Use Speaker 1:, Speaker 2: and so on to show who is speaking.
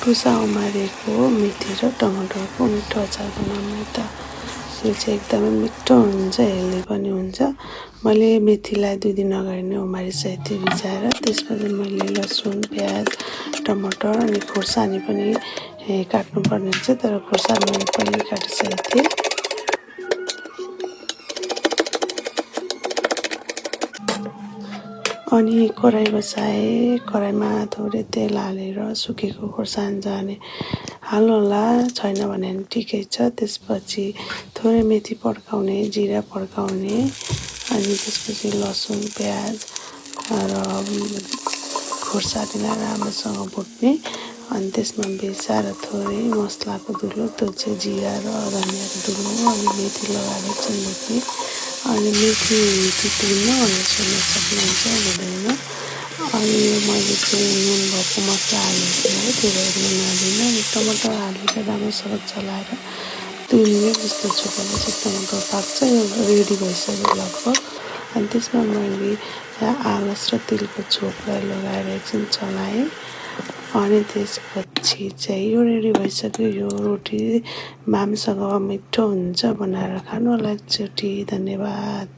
Speaker 1: टुसा उमारेको मेथी र टमाटरको मिठो अचार बनाउनु त यो चाहिँ एकदमै मिठो हुन्छ, हेल्दी पनि हुन्छ। मैले मेथीलाई 2 दिन अगाडि नै उमारिसकेको थिएँ भिजाएर। त्यसमा चाहिँ मैले लसुन, प्याज, टमाटर अनि खोर्सानी पनि काट्नुपर्ने हुन्छ, तर खोर्सानी मैले पहिले काटिसकेको थिएँ। अनि कराई बसाए, कराईमा थोरै तेल हालेर सुकेको खोर्सानी भने हाल्नुहोला, छैन भने ठिकै छ। त्यसपछि थोरै मेथी पड्काउने, जिरा पड्काउने, अनि त्यसपछि लसुन, प्याज र खोर्सानीलाई राम्रोसँग भुट्ने, अनि त्यसमा बेसा र थोरै मसलाको धुलो, त्यो चाहिँ जिरा र धनियाँको धुलो, अनि मेथी लगाएर एकछिन भुट्ने। अनि मेथी तित्रिन्न भनेर सुन्न सक्नुहुन्छ, हुँदैन। अनि मैले चाहिँ नुन भएको मसला हालेको थिएँ, त्यही भएर नुन हालिनँ। अनि टमाटर हालेर राम्रोसँग चलाएर 2 मिनट जस्तो छोपेपछि टमाटर पाक्छ, यो रेडी भइसक्यो लगभग। अनि त्यसमा मैले आलस र तिलको छोपलाई लगाएर एकछिन चलाएँ। अनि त्यसपछि चाहिँ यो रेडी भइसक्यो। यो रोटी मामसँग मिठो हुन्छ, बनाएर खानु होला एकचोटि। धन्यवाद।